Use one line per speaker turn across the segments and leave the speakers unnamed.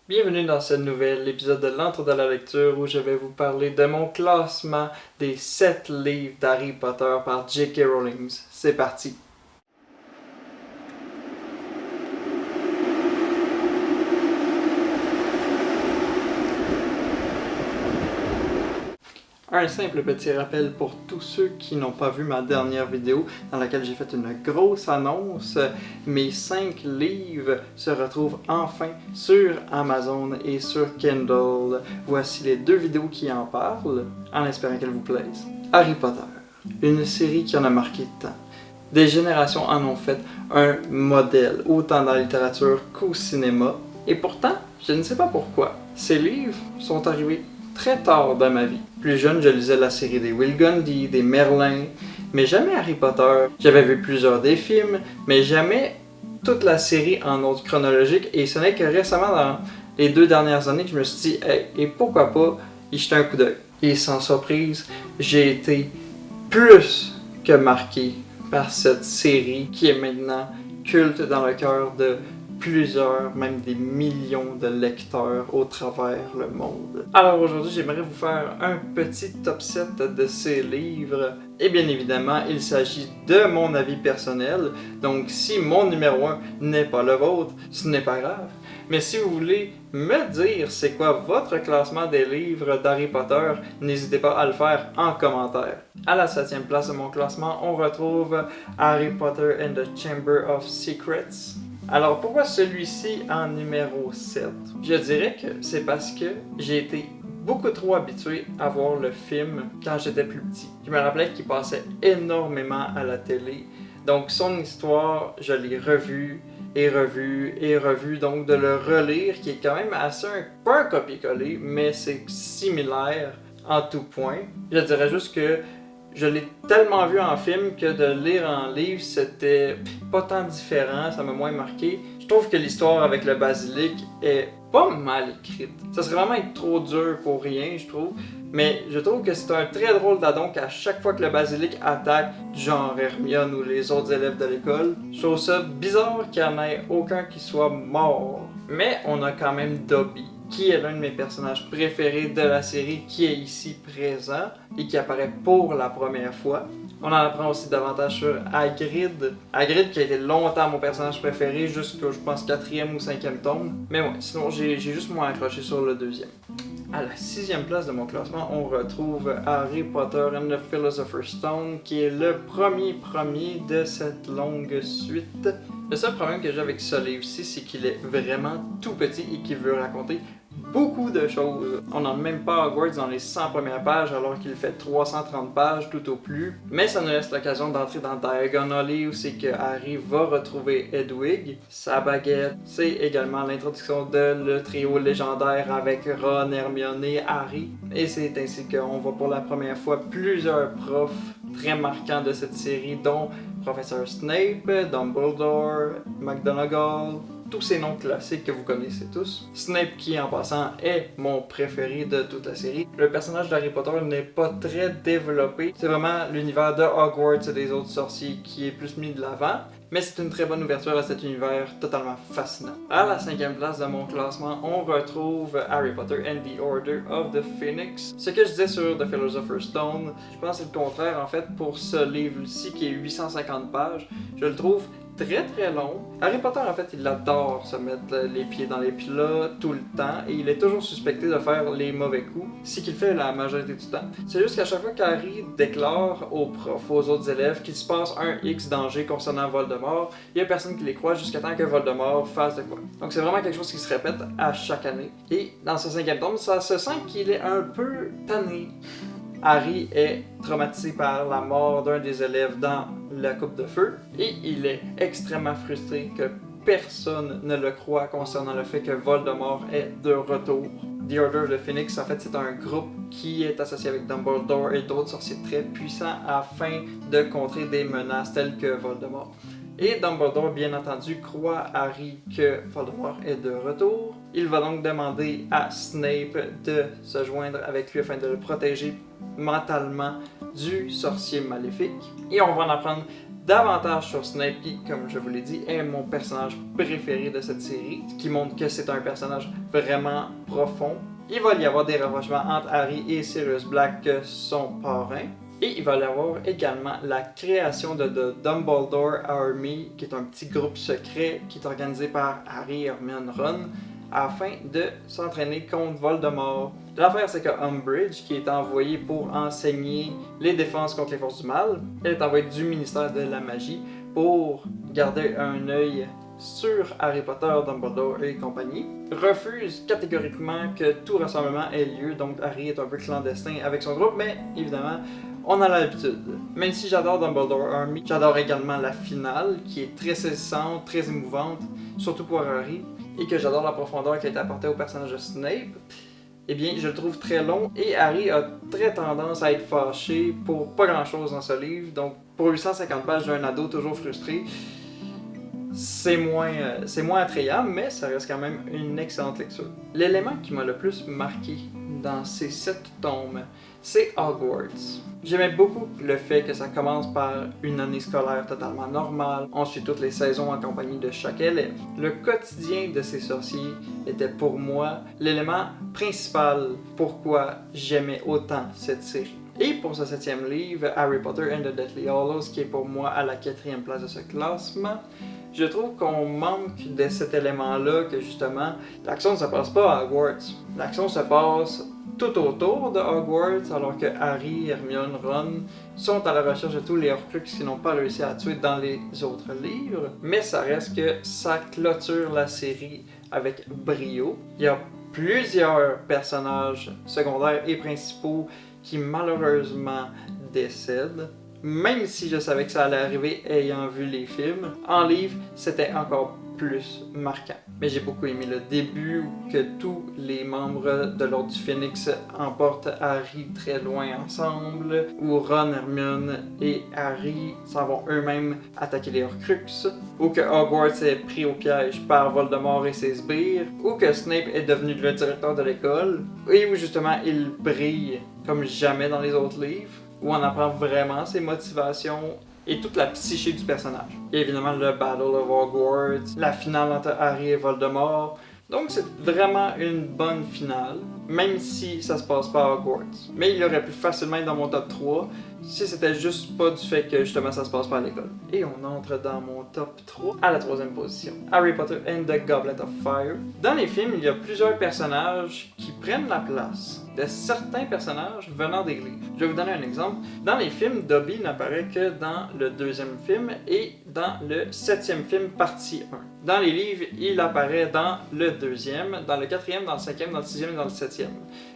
Bienvenue dans ce nouvel épisode de l'Entre de la lecture où je vais vous parler de mon classement des 7 livres d'Harry Potter par J.K. Rowling. C'est parti! Un simple petit rappel pour tous ceux qui n'ont pas vu ma dernière vidéo dans laquelle j'ai fait une grosse annonce. Mes 5 livres se retrouvent enfin sur Amazon et sur Kindle. Voici les 2 vidéos qui en parlent, en espérant qu'elles vous plaisent. Harry Potter, une série qui en a marqué tant. Des générations en ont fait un modèle, autant dans la littérature qu'au cinéma. Et pourtant, je ne sais pas pourquoi, ces livres sont arrivés très tard dans ma vie. Plus jeune, je lisais la série des Will Gundy, des Merlin, mais jamais Harry Potter. J'avais vu plusieurs des films, mais jamais toute la série en ordre chronologique, et ce n'est que récemment, dans les 2 dernières années, que je me suis dit, hey, et pourquoi pas y jeter un coup d'œil. Et sans surprise, j'ai été plus que marqué par cette série qui est maintenant culte dans le cœur de plusieurs, même des millions de lecteurs au travers le monde. Alors aujourd'hui, j'aimerais vous faire un petit top 7 de ces livres. Et bien évidemment, il s'agit de mon avis personnel. Donc si mon numéro 1 n'est pas le vôtre, ce n'est pas grave. Mais si vous voulez me dire c'est quoi votre classement des livres d'Harry Potter, n'hésitez pas à le faire en commentaire. À la 7e place de mon classement, on retrouve Harry Potter and the Chamber of Secrets. Alors pourquoi celui-ci en numéro 7? Je dirais que c'est parce que j'ai été beaucoup trop habitué à voir le film quand j'étais plus petit. Je me rappelais qu'il passait énormément à la télé. Donc son histoire, je l'ai revue et revue et revue. Donc de le relire, qui est quand même assez pas un copier-coller, mais c'est similaire en tout point. Je dirais juste que je l'ai tellement vu en film que de le lire en livre, c'était pas tant différent, ça m'a moins marqué. Je trouve que l'histoire avec le basilic est pas mal écrite. Ça serait vraiment être trop dur pour rien, je trouve. Mais je trouve que c'est un très drôle d'adon qu'à chaque fois que le basilic attaque, du genre Hermione ou les autres élèves de l'école, je trouve ça bizarre qu'il n'y en ait aucun qui soit mort. Mais on a quand même Dobby, qui est l'un de mes personnages préférés de la série, qui est ici présent et qui apparaît pour la première fois. On en apprend aussi davantage sur Hagrid. Hagrid qui a été longtemps mon personnage préféré jusqu'au, je pense, 4e ou 5e tome. Mais ouais, sinon j'ai juste moins accroché sur le 2e. À la 6e place de mon classement, on retrouve Harry Potter and the Philosopher's Stone, qui est le premier de cette longue suite. Le seul problème que j'ai avec ce livre-ci, c'est qu'il est vraiment tout petit et qu'il veut raconter beaucoup de choses. On n'a même pas Hogwarts dans les 100 premières pages alors qu'il fait 330 pages tout au plus. Mais ça nous laisse l'occasion d'entrer dans Diagon Alley où c'est que Harry va retrouver Hedwig, sa baguette. C'est également l'introduction de le trio légendaire avec Ron, Hermione et Harry. Et c'est ainsi qu'on voit pour la première fois plusieurs profs très marquants de cette série, dont Professeur Snape, Dumbledore, McGonagall, tous ces noms classiques que vous connaissez tous. Snape qui, en passant, est mon préféré de toute la série. Le personnage d'Harry Potter n'est pas très développé. C'est vraiment l'univers de Hogwarts et des autres sorciers qui est plus mis de l'avant. Mais c'est une très bonne ouverture à cet univers totalement fascinant. À la 5e place de mon classement, on retrouve Harry Potter and the Order of the Phoenix. Ce que je disais sur The Philosopher's Stone, je pense que c'est le contraire en fait pour ce livre-ci qui est 850 pages. Je le trouve très long. Harry Potter en fait il adore se mettre les pieds dans les plats tout le temps et il est toujours suspecté de faire les mauvais coups, ce qu'il fait la majorité du temps. C'est juste qu'à chaque fois qu'Harry déclare aux profs, aux autres élèves qu'il se passe un X danger concernant Voldemort, il y a personne qui les croit jusqu'à temps que Voldemort fasse de quoi. Donc c'est vraiment quelque chose qui se répète à chaque année. Et dans ce 5e tome, ça se sent qu'il est un peu tanné. Harry est traumatisé par la mort d'un des élèves dans la coupe de feu et il est extrêmement frustré que personne ne le croit concernant le fait que Voldemort est de retour. The Order of the Phoenix, en fait, c'est un groupe qui est associé avec Dumbledore et d'autres sorciers très puissants afin de contrer des menaces telles que Voldemort. Et Dumbledore, bien entendu, croit Harry que Voldemort est de retour. Il va donc demander à Snape de se joindre avec lui afin de le protéger mentalement du sorcier maléfique. Et on va en apprendre davantage sur Snape qui, comme je vous l'ai dit, est mon personnage préféré de cette série, ce qui montre que c'est un personnage vraiment profond. Il va y avoir des rapprochements entre Harry et Sirius Black, son parrain. Et il va y avoir également la création de The Dumbledore Army, qui est un petit groupe secret qui est organisé par Harry, Hermione, Ron, afin de s'entraîner contre Voldemort. L'affaire, c'est que Umbridge, qui est envoyée pour enseigner les défenses contre les forces du mal, elle est envoyée du ministère de la magie pour garder un œil sur Harry Potter, Dumbledore et compagnie, refuse catégoriquement que tout rassemblement ait lieu, donc Harry est un peu clandestin avec son groupe, mais évidemment, on a l'habitude. Même si j'adore Dumbledore Army, j'adore également la finale, qui est très saisissante, très émouvante, surtout pour Harry, et que j'adore la profondeur qui a été apportée au personnage de Snape. Eh bien, je le trouve très long, et Harry a très tendance à être fâché pour pas grand chose dans ce livre, donc pour 850 pages d'un ado toujours frustré, c'est moins attrayant, mais ça reste quand même une excellente lecture. L'élément qui m'a le plus marqué dans ces 7 tomes, c'est Hogwarts. J'aimais beaucoup le fait que ça commence par une année scolaire totalement normale, on suit toutes les saisons en compagnie de chaque élève. Le quotidien de ces sorciers était pour moi l'élément principal pourquoi j'aimais autant cette série. Et pour ce 7e livre, Harry Potter and the Deathly Hallows, qui est pour moi à la 4e place de ce classement, je trouve qu'on manque de cet élément-là, que justement, l'action ne se passe pas à Hogwarts. L'action se passe tout autour de Hogwarts, alors que Harry, Hermione, Ron sont à la recherche de tous les Horcruxes qu'ils n'ont pas réussi à tuer dans les autres livres. Mais ça reste que ça clôture la série avec brio. Il y a plusieurs personnages secondaires et principaux qui malheureusement décèdent. Même si je savais que ça allait arriver ayant vu les films, en livre, c'était encore plus marquant. Mais j'ai beaucoup aimé le début où que tous les membres de l'Ordre du Phénix emportent Harry très loin ensemble, où Ron, Hermione et Harry s'en vont eux-mêmes attaquer les Horcruxes, où que Hogwarts est pris au piège par Voldemort et ses sbires, où que Snape est devenu le directeur de l'école, et où justement il brille comme jamais dans les autres livres, où on apprend vraiment ses motivations et toute la psyché du personnage. Et évidemment le Battle of Hogwarts, la finale entre Harry et Voldemort. Donc c'est vraiment une bonne finale, même si ça se passe pas à Hogwarts. Mais il aurait pu facilement être dans mon top 3 si c'était juste pas du fait que justement ça se passe pas à l'école. Et on entre dans mon top 3 à la 3e position. Harry Potter and the Goblet of Fire. Dans les films, il y a plusieurs personnages qui prennent la place de certains personnages venant des livres. Je vais vous donner un exemple. Dans les films, Dobby n'apparaît que dans le 2e film et dans le 7e film, partie 1. Dans les livres, il apparaît dans le 2e, dans le 4e, dans le 5e, dans le 6e et dans le 7e.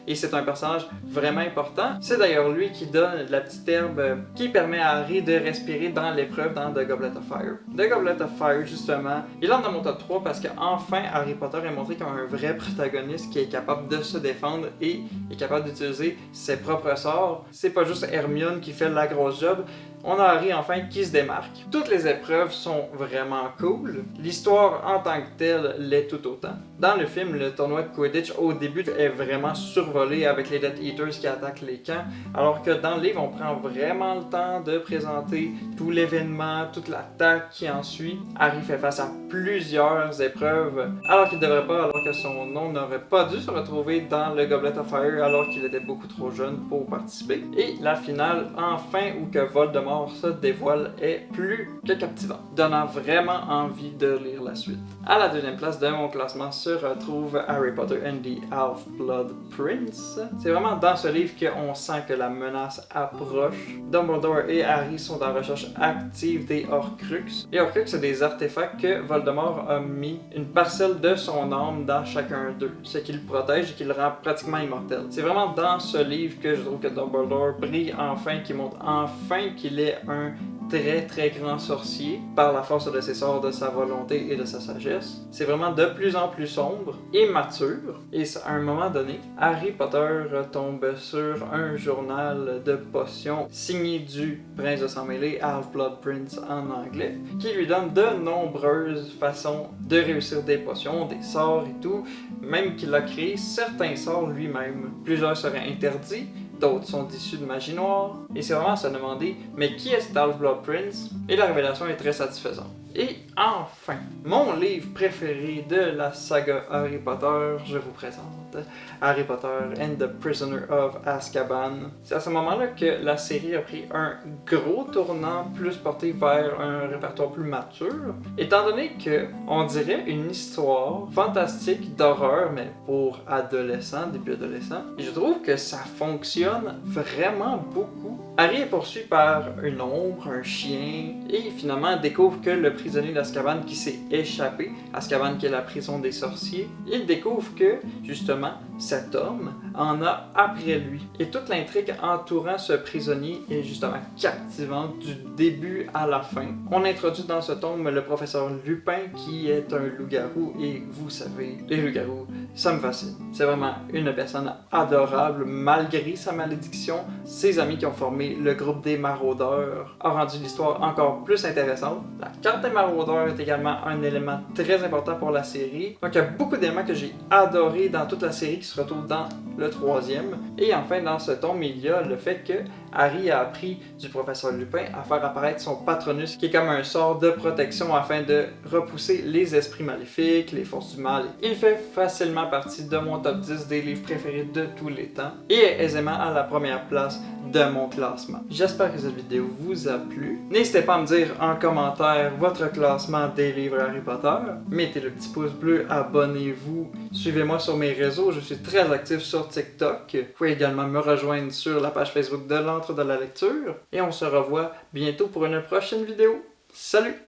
Et c'est un personnage vraiment important. C'est d'ailleurs lui qui donne la petite herbe qui permet à Harry de respirer dans l'épreuve dans The Goblet of Fire. The Goblet of Fire, justement, il entre dans mon top 3 parce qu'enfin, Harry Potter est montré comme un vrai protagoniste qui est capable de se défendre et est capable d'utiliser ses propres sorts. C'est pas juste Hermione qui fait la grosse job. On a Harry enfin qui se démarque. Toutes les épreuves sont vraiment cool. L'histoire en tant que telle l'est tout autant. Dans le film, le tournoi de Quidditch au début est vraiment survolé avec les Death Eaters qui attaquent les camps, alors que dans le livre, on prend vraiment le temps de présenter tout l'événement, toute l'attaque qui en suit. Harry fait face à plusieurs épreuves, alors qu'il ne devrait pas, alors que son nom n'aurait pas dû se retrouver dans le Goblet of Fire, alors qu'il était beaucoup trop jeune pour participer. Et la finale, enfin, où que Voldemort se dévoile, est plus que captivante, donnant vraiment envie de lire la suite. À la 2e place de mon classement se retrouve Harry Potter and the Half-Blood Prince. C'est vraiment dans ce livre qu'on sent que la menace approche. Dumbledore et Harry sont en recherche active des Horcruxes. Les Horcruxes, c'est des artefacts que Voldemort a mis une parcelle de son âme dans chacun d'eux, ce qui le protège et qui le rend pratiquement immortel. C'est vraiment dans ce livre que je trouve que Dumbledore brille enfin, qui montre enfin qu'il est un très grand sorcier par la force de ses sorts, de sa volonté et de sa sagesse. C'est vraiment de plus en plus sombre et mature. Et à un moment donné, Harry Potter tombe sur un journal de potions signé du Prince de Sang-Mêlé, Half-Blood Prince en anglais, qui lui donne de nombreuses façons de réussir des potions, des sorts et tout, même qu'il a créé certains sorts lui-même. Plusieurs seraient interdits, d'autres sont issus de magie noire, et c'est vraiment à se demander, mais qui est cet Half-Blood Prince? Et la révélation est très satisfaisante. Et enfin, mon livre préféré de la saga Harry Potter, je vous présente Harry Potter and the Prisoner of Azkaban. C'est à ce moment-là que la série a pris un gros tournant plus porté vers un répertoire plus mature, étant donné que on dirait une histoire fantastique d'horreur, mais pour adolescents, début adolescent. Et je trouve que ça fonctionne vraiment beaucoup. Harry est poursuivi par une ombre, un chien, et finalement découvre que le prisonnier d'Azkaban qui s'est échappé, Azkaban qui est la prison des sorciers, il découvre que, justement, cet homme en a après lui. Et toute l'intrigue entourant ce prisonnier est justement captivante du début à la fin. On introduit dans ce tome le professeur Lupin qui est un loup-garou, et vous savez, les loups-garous, ça me fascine. C'est vraiment une personne adorable malgré sa malédiction. Ses amis qui ont formé le groupe des maraudeurs a rendu l'histoire encore plus intéressante. La carte des maraudeurs est également un élément très important pour la série. Donc il y a beaucoup d'éléments que j'ai adorés dans toute la série qui se retrouvent dans le troisième. Et enfin, dans ce tome, il y a le fait que Harry a appris du professeur Lupin à faire apparaître son Patronus, qui est comme un sort de protection afin de repousser les esprits maléfiques, les forces du mal. Il fait facilement partie de mon top 10 des livres préférés de tous les temps et est aisément à la première place de mon classement. J'espère que cette vidéo vous a plu. N'hésitez pas à me dire en commentaire votre classement des livres Harry Potter. Mettez le petit pouce bleu, abonnez-vous, suivez-moi sur mes réseaux, je suis très actif sur TikTok. Vous pouvez également me rejoindre sur la page Facebook de l'Antre de la lecture. Et on se revoit bientôt pour une prochaine vidéo. Salut!